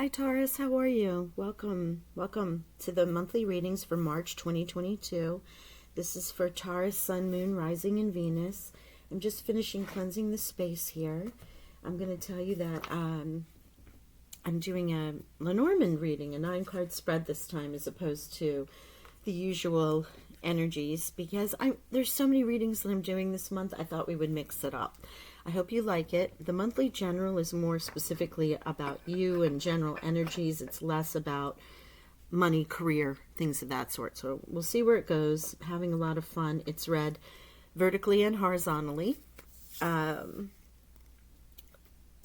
Hi Taurus, how are you? Welcome to the monthly readings for March 2022. This is for Taurus, Sun, Moon, Rising, and Venus. I'm just finishing cleansing the space here. I'm going to tell you that I'm doing a Lenormand reading, a 9-card spread this time as opposed to the usual energies, because there's so many readings that I'm doing this month. I thought we would mix it up. I hope you like it. The monthly general is more specifically about you and general energies. It's less about money, career, things of that sort. So we'll see where it goes. Having a lot of fun. It's read vertically and horizontally. So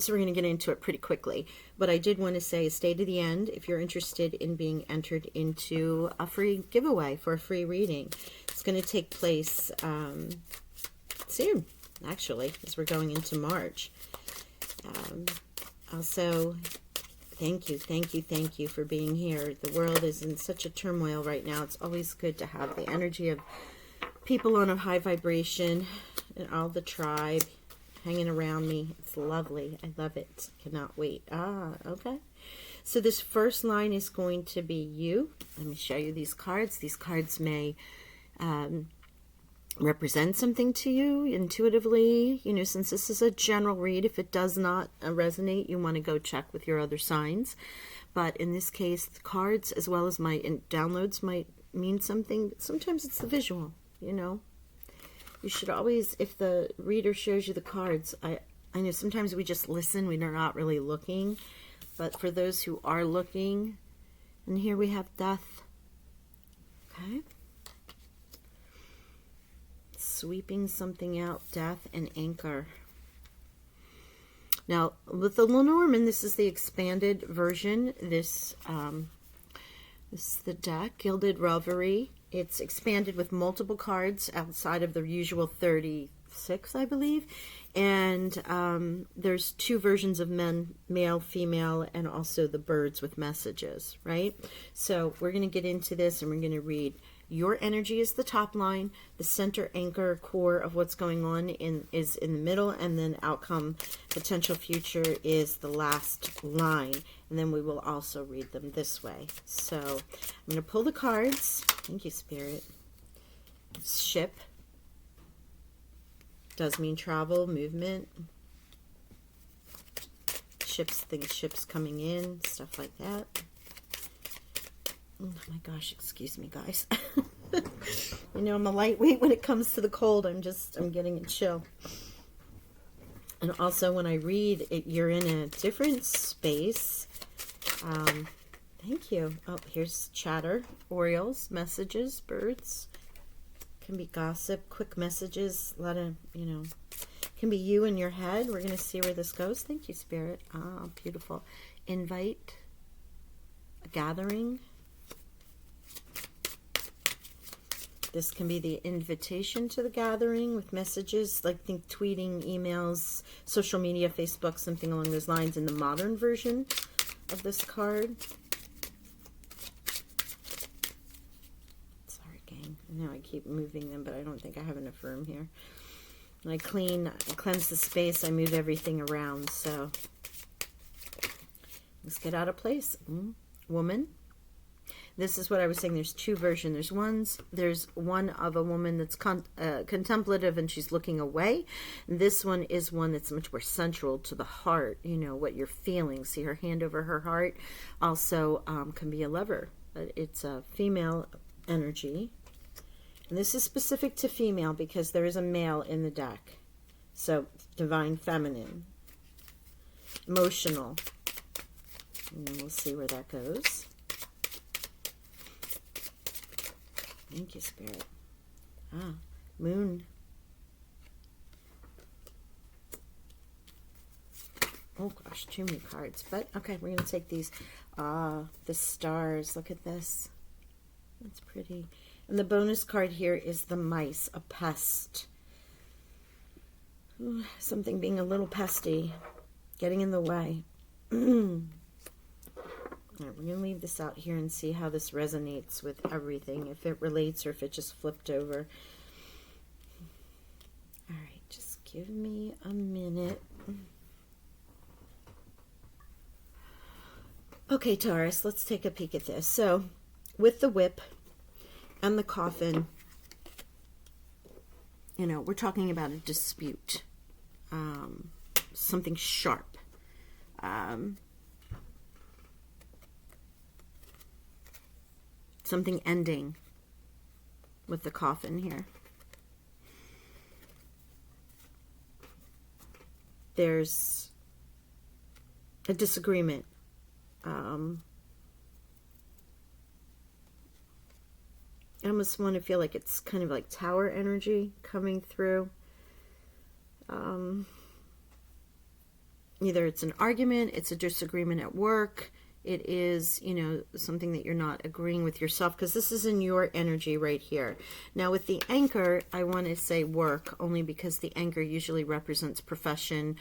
we're going to get into it pretty quickly. But I did want to say, stay to the end if you're interested in being entered into a free giveaway for a free reading. It's going to take place soon, actually, as we're going into March. Also, thank you for being here. The world is in such a turmoil right now. It's always good to have the energy of people on a high vibration and all the tribe hanging around me. It's lovely. I love it. Cannot wait. Okay. So this first line is going to be you. Let me show you these cards. These cards may represent something to you intuitively. You know, since this is a general read, if it does not resonate, you want to go check with your other signs. But in this case, the cards as well as my downloads might mean something. Sometimes it's the visual, you know. You should always, if the reader shows you the cards, I know sometimes we just listen, we're not really looking. But for those who are looking, and here we have death. Okay. Sweeping something out, death and anchor. Now, with the Lenormand, this is the expanded version. This is the deck, Gilded Revelry. It's expanded with multiple cards outside of the usual 36, I believe. And there's 2 versions of male, female, and also the birds with messages, right? So we're going to get into this and we're going to read. Your energy is the top line. The center, anchor, core of what's going on is in the middle, and then outcome, potential future is the last line. And then we will also read them this way. So I'm going to pull the cards. Thank you, Spirit. Ship. Does mean travel, movement. Ships, think ships coming in, stuff like that. Oh my gosh, excuse me, guys. You know, I'm a lightweight when it comes to the cold. I'm getting a chill. And also when I read it, you're in a different space. Thank you. Oh, here's chatter, Orioles, messages, birds. Can be gossip, quick messages, a lot of, you know, can be you in your head. We're going to see where this goes. Thank you, Spirit. Ah, beautiful. Invite, a gathering. This can be the invitation to the gathering with messages, like think tweeting, emails, social media, Facebook, something along those lines in the modern version of this card. Sorry, gang. I know I keep moving them, but I don't think I have enough room here. When I cleanse the space, I move everything around, so let's get out of place. Woman. This is what I was saying. There's 2 versions. There's one of a woman that's contemplative and she's looking away. And this one is one that's much more central to the heart. You know, what you're feeling. See her hand over her heart. Also can be a lover. But it's a female energy. And this is specific to female because there is a male in the deck. So, divine feminine. Emotional. And we'll see where that goes. Thank you, Spirit. Moon. Oh, gosh, too many cards. But, okay, we're going to take these. The stars. Look at this. That's pretty. And the bonus card here is the mice, a pest. Ooh, something being a little pesty. Getting in the way. All right, we're going to leave this out here and see how this resonates with everything, if it relates or if it just flipped over. All right, just give me a minute. Okay, Taurus, let's take a peek at this. So, with the whip and the coffin, you know, we're talking about a dispute, something sharp. Something ending with the coffin here. There's a disagreement. I almost want to feel like it's kind of like tower energy coming through. Either it's an argument, it's a disagreement at work, it is, you know, something that you're not agreeing with yourself, because this is in your energy right here. Now with the anchor, I want to say work, only because the anchor usually represents profession,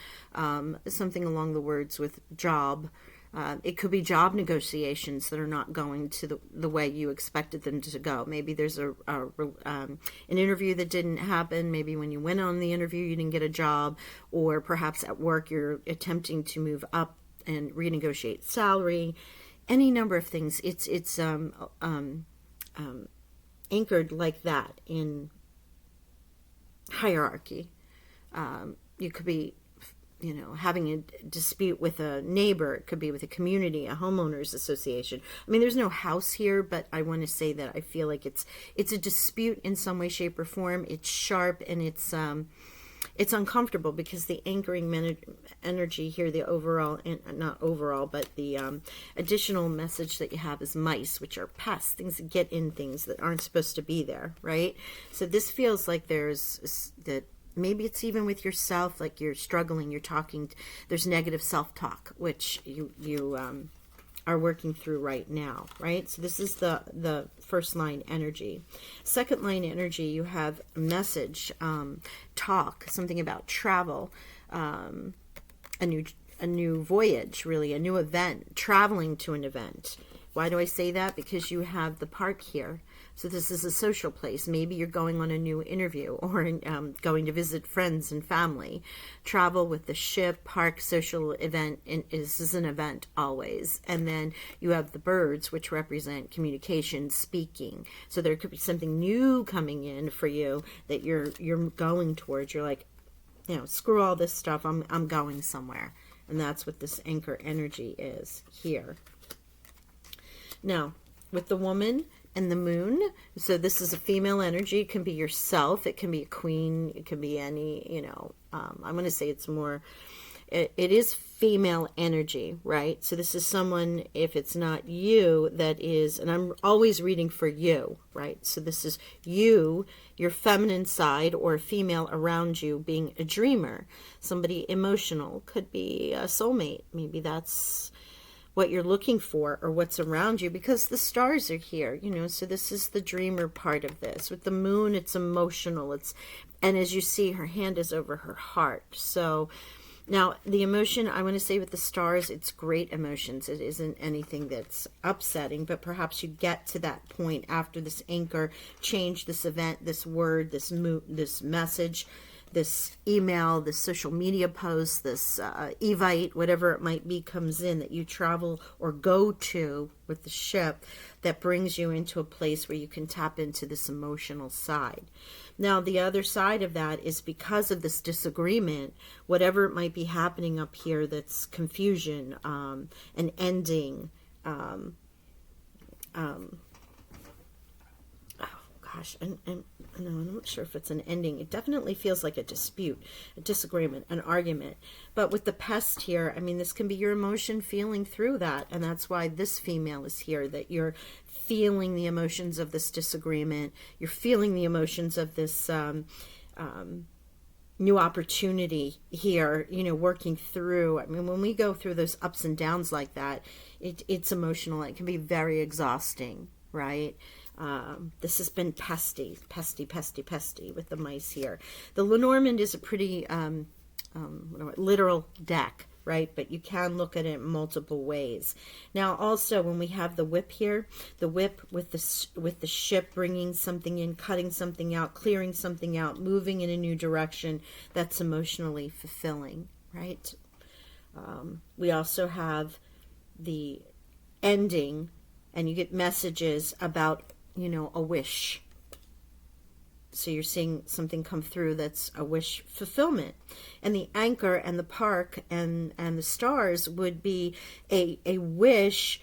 something along the words with job. It could be job negotiations that are not going to the way you expected them to go. Maybe there's an interview that didn't happen. Maybe when you went on the interview, you didn't get a job, or perhaps at work you're attempting to move up and renegotiate salary. Any number of things. It's anchored like that in hierarchy. You could be, you know, having a dispute with a neighbor. It could be with a community, a homeowners association. I mean, there's no house here, but I want to say that I feel like it's a dispute in some way, shape, or form. It's sharp, and it's uncomfortable, because the anchoring energy here, the overall, not overall, but the additional message that you have is mice, which are pests, things that get in things that aren't supposed to be there, right? So this feels like there's that. Maybe it's even with yourself, like you're struggling, you're talking, there's negative self-talk, which you are working through right now, right? So this is the first line energy. Second line energy, you have message, talk, something about travel, a new voyage, really, a new event, traveling to an event. Why do I say that? Because you have the park here. So this is a social place. Maybe you're going on a new interview, or going to visit friends and family. Travel with the ship, park, social event. This is an event always. And then you have the birds, which represent communication, speaking. So there could be something new coming in for you that you're going towards. You're like, you know, screw all this stuff. I'm going somewhere. And that's what this anchor energy is here. Now, with the woman and the moon, so this is a female energy. It can be yourself. It can be a queen. It can be any, you know, I'm going to say it's more, it is female energy, right? So this is someone, if it's not you, that is, and I'm always reading for you, right? So this is you, your feminine side, or a female around you being a dreamer, somebody emotional, could be a soulmate. Maybe that's what you're looking for, or what's around you, because the stars are here, you know. So this is the dreamer part of this. With the moon, it's emotional. And as you see, her hand is over her heart. So now the emotion, I want to say with the stars, it's great emotions. It isn't anything that's upsetting, but perhaps you get to that point after this anchor change, this event, this word, this message, this email, this social media post, this evite, whatever it might be, comes in, that you travel or go to with the ship, that brings you into a place where you can tap into this emotional side. Now, the other side of that is, because of this disagreement, whatever it might be happening up here, that's confusion, an ending, and no, I'm not sure if it's an ending. It definitely feels like a dispute, a disagreement, an argument. But with the pest here, I mean, this can be your emotion feeling through that. And that's why this female is here, that you're feeling the emotions of this disagreement. You're feeling the emotions of this new opportunity here, you know, working through. I mean, when we go through those ups and downs like that, it's emotional. It can be very exhausting, right? This has been pesty with the mice here. The Lenormand is a pretty literal deck, right? But you can look at it multiple ways. Now, also, when we have the whip here, the whip with the ship bringing something in, cutting something out, clearing something out, moving in a new direction, that's emotionally fulfilling, right? We also have the ending, and you get messages about, a wish. So you're seeing something come through that's a wish fulfillment. And the anchor and the park and the stars would be a wish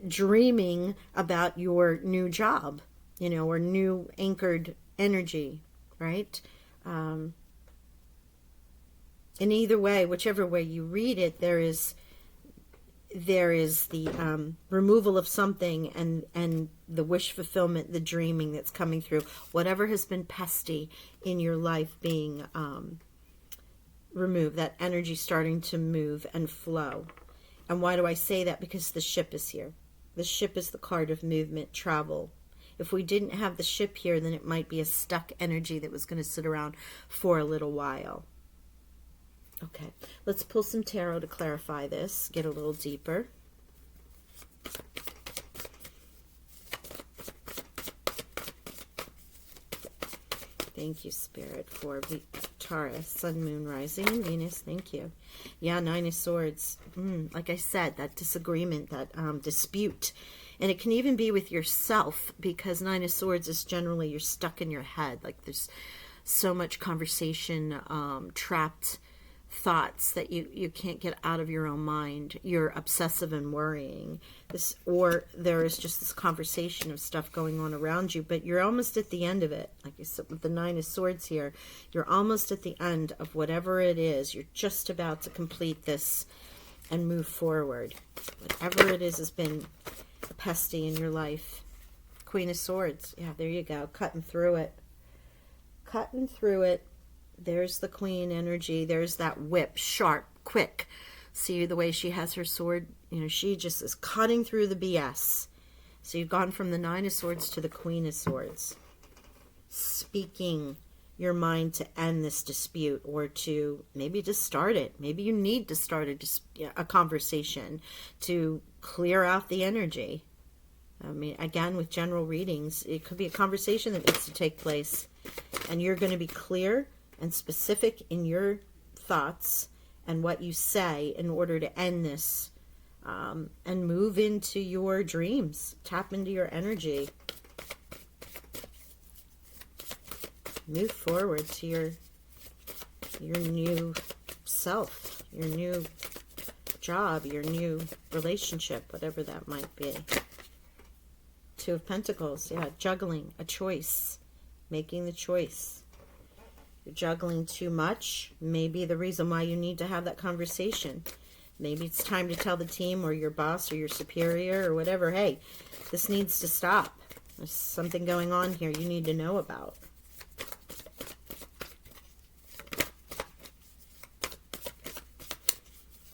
dreaming about your new job, or new anchored energy, right? In either way, whichever way you read it, there is the removal of something and the wish fulfillment, the dreaming that's coming through. Whatever has been pesty in your life being removed, that energy starting to move and flow. And why do I say that? Because the ship is here. The ship is the card of movement, travel. If we didn't have the ship here, then it might be a stuck energy that was going to sit around for a little while. Okay, let's pull some tarot to clarify this, get a little deeper. Thank you, Spirit, for Taurus, Sun, Moon, Rising, and Venus. Thank you. Yeah, Nine of Swords. Like I said, that disagreement, that dispute. And it can even be with yourself, because Nine of Swords is generally you're stuck in your head. Like there's so much conversation, trapped thoughts that you can't get out of your own mind. You're obsessive and worrying. Or there is just this conversation of stuff going on around you, but you're almost at the end of it. Like I said, with the Nine of Swords here, you're almost at the end of whatever it is. You're just about to complete this and move forward. Whatever it is has been pesty in your life. Queen of Swords. Yeah, there you go. Cutting through it. Cutting through it. There's the Queen energy. There's that whip, sharp, quick. See the way she has her sword? She just is cutting through the BS. So you've gone from the Nine of Swords to the Queen of Swords. Speaking your mind to end this dispute, or to maybe to start it. Maybe you need to start a conversation to clear out the energy. I mean, again, with general readings, it could be a conversation that needs to take place. And you're going to be clear and specific in your thoughts and what you say in order to end this, and move into your dreams. Tap into your energy. Move forward to your new self, your new job, your new relationship, whatever that might be. Two of Pentacles, yeah, juggling, a choice, making the choice. You're juggling too much. Maybe the reason why you need to have that conversation. Maybe it's time to tell the team or your boss or your superior or whatever, hey, this needs to stop. There's something going on here you need to know about.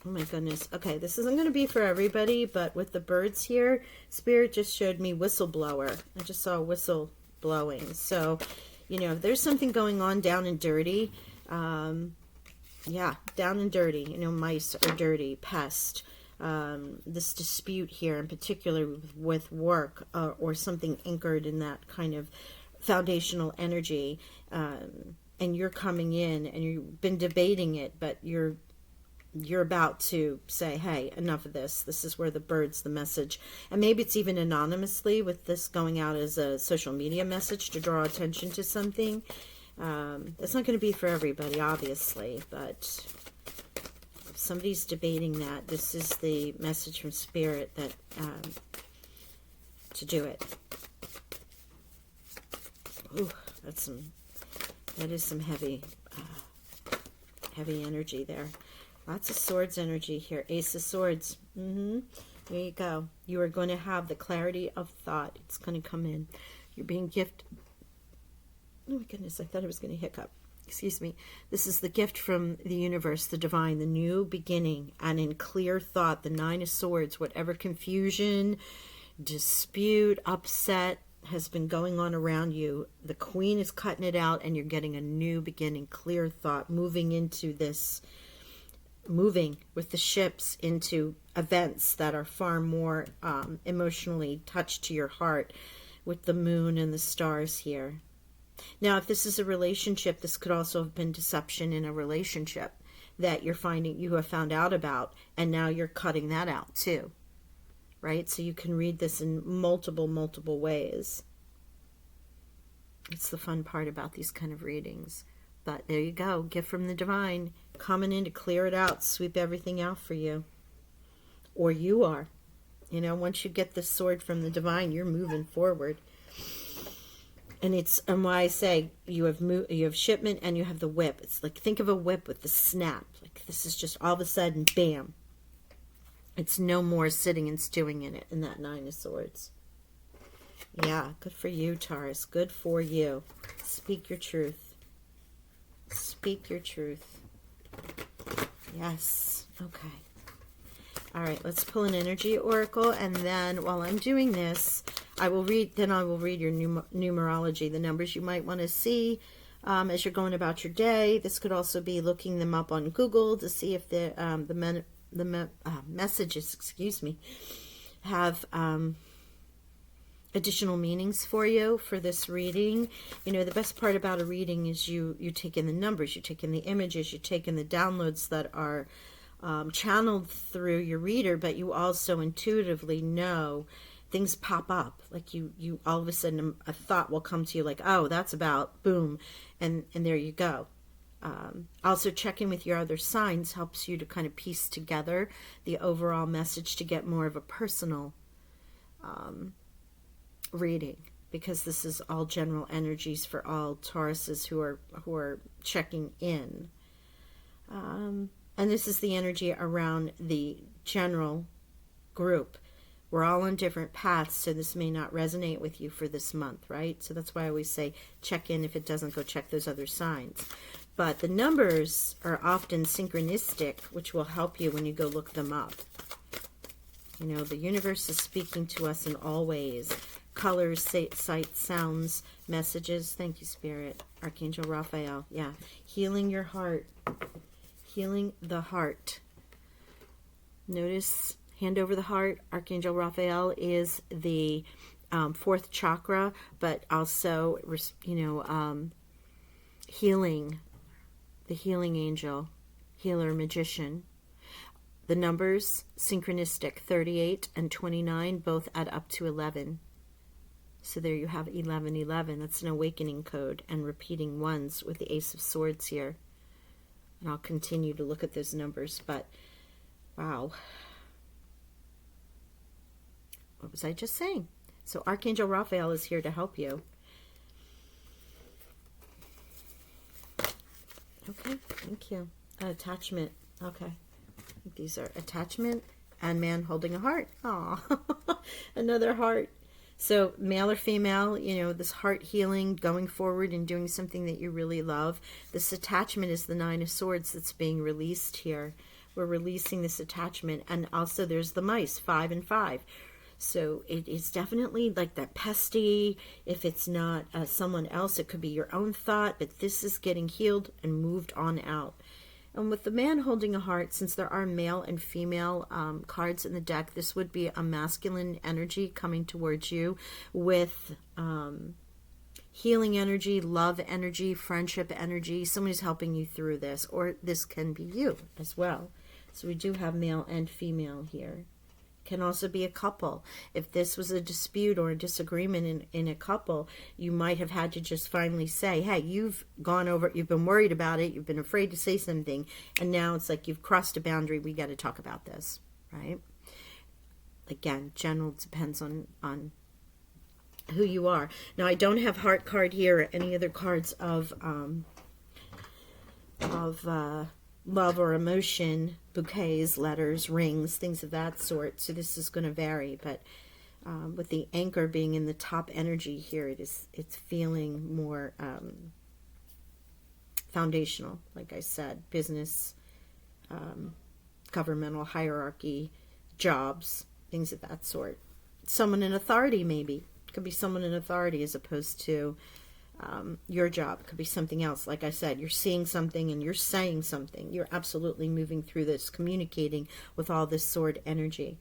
Oh my goodness. Okay, this isn't going to be for everybody, but with the birds here, Spirit just showed me whistleblower. I just saw a whistle blowing. So, if there's something going on down and dirty, yeah, down and dirty, mice are dirty, pest, this dispute here in particular with work, or something anchored in that kind of foundational energy, and you're coming in and you've been debating it, but you're about to say, hey, enough of this. This is where the message, and maybe it's even anonymously with this going out as a social media message to draw attention to something. It's not going to be for everybody, obviously, but if somebody's debating that, this is the message from Spirit that to do it. Ooh, that is some heavy energy there. Lots of swords energy here. Ace of Swords. There you go. You are going to have the clarity of thought. It's going to come in. You're being gifted. Oh my goodness, I thought I was going to hiccup. Excuse me. This is the gift from the universe, the divine, the new beginning. And in clear thought, the Nine of Swords, whatever confusion, dispute, upset has been going on around you, the Queen is cutting it out and you're getting a new beginning, clear thought, moving into this, moving with the ships into events that are far more emotionally touched to your heart, with the moon and the stars here. Now, if this is a relationship, this could also have been deception in a relationship that you have found out about, and now you're cutting that out too, right? So you can read this in multiple ways. It's the fun part about these kind of readings. But there you go, gift from the divine, coming in to clear it out, sweep everything out for you. Or you are. You know, once you get the sword from the divine, you're moving forward. And why I say you have shipment and you have the whip. It's like, think of a whip with the snap. Like, this is just all of a sudden, bam. It's no more sitting and stewing in it, in that Nine of Swords. Yeah, good for you, Taurus. Good for you. Speak your truth. Speak your truth. Yes. Okay. All right, let's pull an energy oracle, and then while I'm doing this, I will read your numerology, the numbers you might want to see as you're going about your day. This could also be looking them up on Google to see if the messages, excuse me, have additional meanings for you for this reading. You know, the best part about a reading is you take in the numbers, you take in the images, you take in the downloads that are channeled through your reader, but you also intuitively know things pop up. Like you all of a sudden a thought will come to you like, oh, that's about, boom, and there you go. Also checking with your other signs helps you to kind of piece together the overall message to get more of a personal reading, because this is all general energies for all Tauruses who are checking in. And this is the energy around the general group. We're all on different paths, so this may not resonate with you for this month, right? So that's why I always say check in. If it doesn't, go check those other signs. But the numbers are often synchronistic, which will help you when you go look them up. You know, the universe is speaking to us in all ways. Colors, sights, sounds, messages. Thank you, Spirit. Archangel Raphael. Yeah. Healing your heart. Healing the heart. Notice, hand over the heart. Archangel Raphael is the fourth chakra, but also, healing, the healing angel, healer, magician. The numbers, synchronistic, 38 and 29, both add up to 11. So there you have 1111. That's an awakening code, and repeating ones with the Ace of Swords here. And I'll continue to look at those numbers, but wow. What was I just saying? So Archangel Raphael is here to help you. Okay, thank you. Attachment. Okay. I think these are attachment and man holding a heart. Aw, another heart. So male or female, you know, this heart healing, going forward and doing something that you really love. This attachment is the Nine of Swords that's being released here. We're releasing this attachment. And also there's the mice, 5 and 5. So it is definitely like that pesty. If it's not someone else, it could be your own thought. But this is getting healed and moved on out. And with the man holding a heart, since there are male and female cards in the deck, this would be a masculine energy coming towards you with healing energy, love energy, friendship energy. Someone is helping you through this, or this can be you as well. So we do have male and female here. Can also be a couple. If this was a dispute or a disagreement in a couple, you might have had to just finally say, hey, you've gone over, you've been worried about it, you've been afraid to say something, and now it's like you've crossed a boundary, we got to talk about this, right? Again, general depends on who you are. Now, I don't have heart card here or any other cards of love or emotion, bouquets, letters, rings, things of that sort. So this is going to vary, but with the anchor being in the top energy here, it's feeling more foundational, like I said, business, governmental hierarchy, jobs, things of that sort. Someone in authority, maybe. Could be someone in authority as opposed to your job. Could be something else. Like I said, you're seeing something and you're saying something. You're absolutely moving through this, communicating with all this sword energy.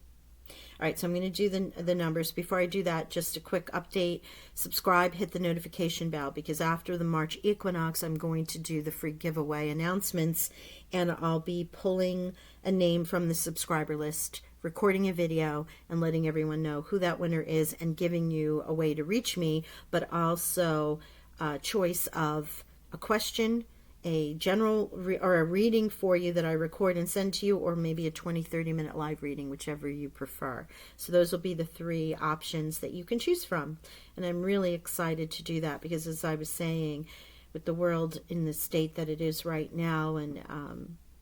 All right, so I'm going to do the numbers. Before I do that, just a quick update. Subscribe, hit the notification bell, because after the March equinox, I'm going to do the free giveaway announcements, and I'll be pulling a name from the subscriber list recording a video and letting everyone know who that winner is and giving you a way to reach me, but also a choice of a question, a general or a reading for you that I record and send to you, or maybe a 20-30 minute live reading, whichever you prefer. So those will be the 3 options that you can choose from. And I'm really excited to do that because, as I was saying, with the world in the state that it is right now, and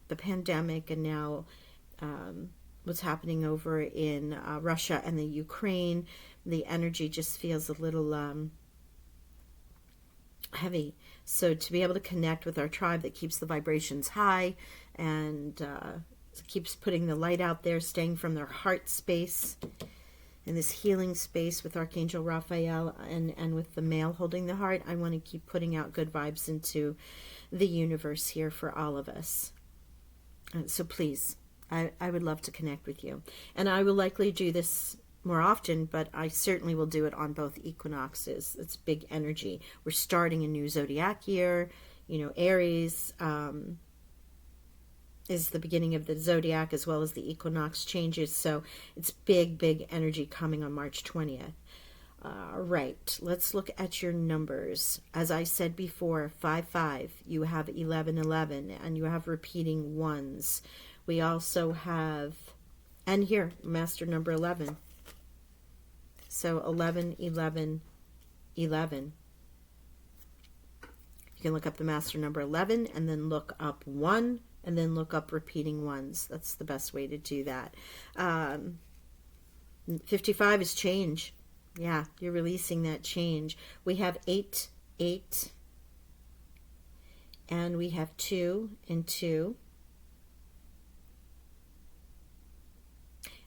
the pandemic, and now what's happening over in Russia and the Ukraine, the energy just feels a little heavy. So to be able to connect with our tribe that keeps the vibrations high and keeps putting the light out there, staying from their heart space and this healing space with Archangel Raphael and with the male holding the heart, I want to keep putting out good vibes into the universe here for all of us. So please, I would love to connect with you. And I will likely do this more often, but I certainly will do it on both equinoxes. It's big energy. We're starting a new zodiac year. You know, Aries is the beginning of the zodiac as well as the equinox changes. So it's big energy coming on March 20th. Right, let's look at your numbers. As I said before, 5-5, you have 11-11, and you have repeating ones. We also have, and here, master number 11. So 11-11-11. You can look up the master number 11 and then look up 1 and then look up repeating ones. That's the best way to do that. 55 is change. Yeah, you're releasing that change. We have 8, 8, and we have 2 and 2,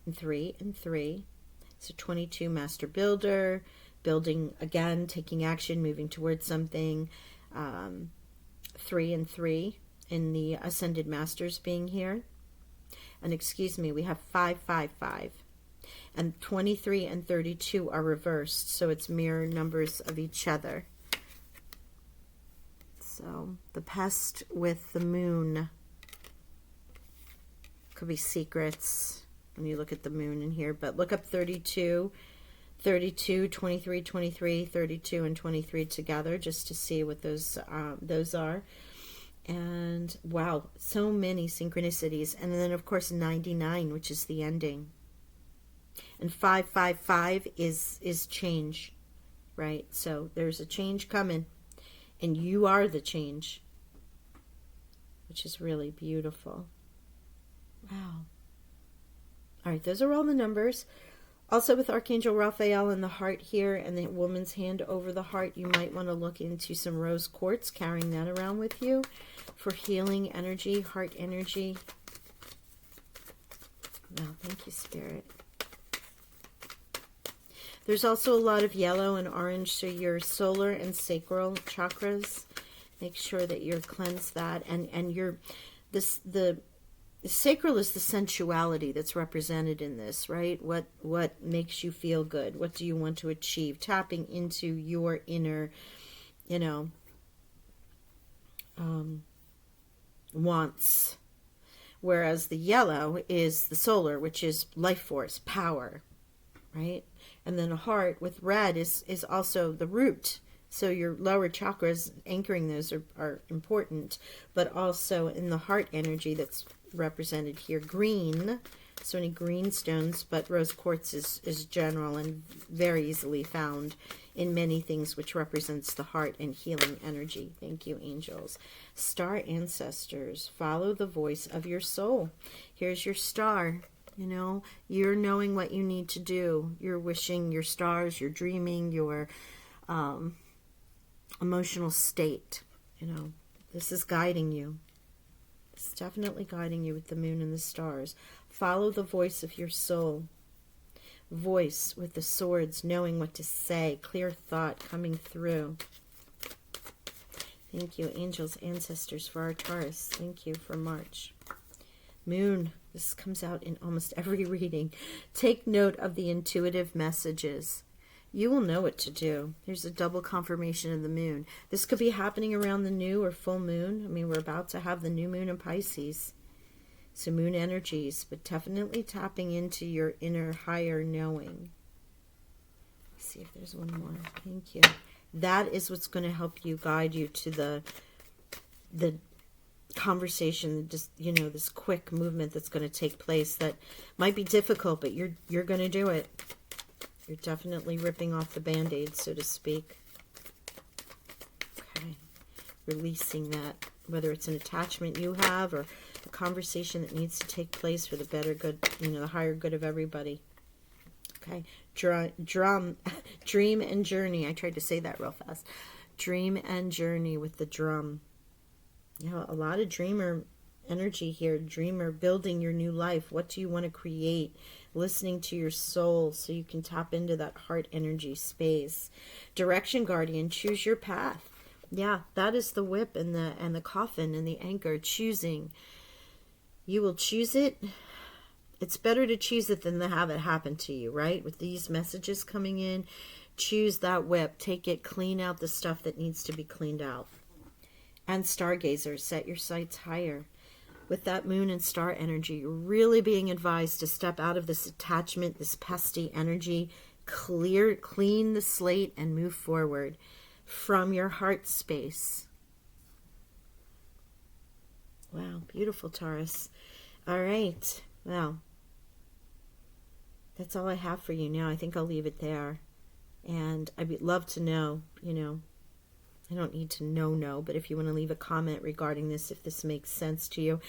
and 3 and 3. So 22, master builder, building again, taking action, moving towards something. 3 and 3 in the ascended masters being here. And excuse me, we have 5-5-5. And 23 and 32 are reversed, so it's mirror numbers of each other. So the pest with the moon could be secrets when you look at the moon in here, but look up 32, 23, 23, 32, and 23 together just to see what those are. And wow, so many synchronicities. And then of course 99, which is the ending. And 5-5-5 is change, right? So there's a change coming, and you are the change, which is really beautiful. Wow. All right, those are all the numbers. Also with Archangel Raphael in the heart here and the woman's hand over the heart, you might want to look into some rose quartz, carrying that around with you for healing energy, heart energy. Wow, thank you, Spirit. There's also a lot of yellow and orange, so your solar and sacral chakras, make sure that you're cleansed that, and your the sacral is the sensuality that's represented in this, right? What makes you feel good? What do you want to achieve? Tapping into your inner, wants. Whereas the yellow is the solar, which is life force, power, right? And then a heart with red is also the root. So your lower chakras, anchoring those are important, but also in the heart energy that's represented here. Green, so any green stones, but rose quartz is general and very easily found in many things, which represents the heart and healing energy. Thank you, angels. Star ancestors, follow the voice of your soul. Here's your star. You're knowing what you need to do. You're wishing your stars, you're dreaming, your emotional state. This is guiding you. It's definitely guiding you with the moon and the stars. Follow the voice of your soul. Voice with the swords, knowing what to say. Clear thought coming through. Thank you, angels, ancestors, for our Taurus. Thank you for March. Moon. This comes out in almost every reading. Take note of the intuitive messages. You will know what to do. Here's a double confirmation of the moon. This could be happening around the new or full moon. I mean, we're about to have the new moon in Pisces. So moon energies, but definitely tapping into your inner higher knowing. Let's see if there's one more. Thank you. That is what's going to help you, guide you to the conversation, just, you know, this quick movement that's going to take place that might be difficult, but you're going to do it. You're definitely ripping off the band-aid, so to speak. Okay. Releasing that, whether it's an attachment you have or a conversation that needs to take place for the better good, you know, the higher good of everybody. Okay. Dream and journey. I tried to say that real fast. Dream and journey with the drum. You know, a lot of dreamer energy here. Dreamer, building your new life. What do you want to create? Listening to your soul so you can tap into that heart energy space. Direction guardian, choose your path. Yeah, that is the whip and the coffin and the anchor. Choosing. You will choose it. It's better to choose it than to have it happen to you, right? With these messages coming in, choose that whip. Take it, clean out the stuff that needs to be cleaned out. And stargazers, set your sights higher. With that moon and star energy, you're really being advised to step out of this attachment, this pesty energy, clean the slate and move forward from your heart space. Wow, beautiful, Taurus. All right, well, that's all I have for you now. I think I'll leave it there. And I'd love to know, you know, I don't need to know, but if you want to leave a comment regarding this, if this makes sense to you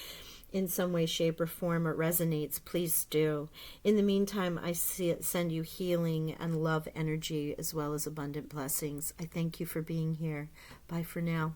in some way, shape, or form, or resonates, please do. In the meantime, I send you healing and love energy as well as abundant blessings. I thank you for being here. Bye for now.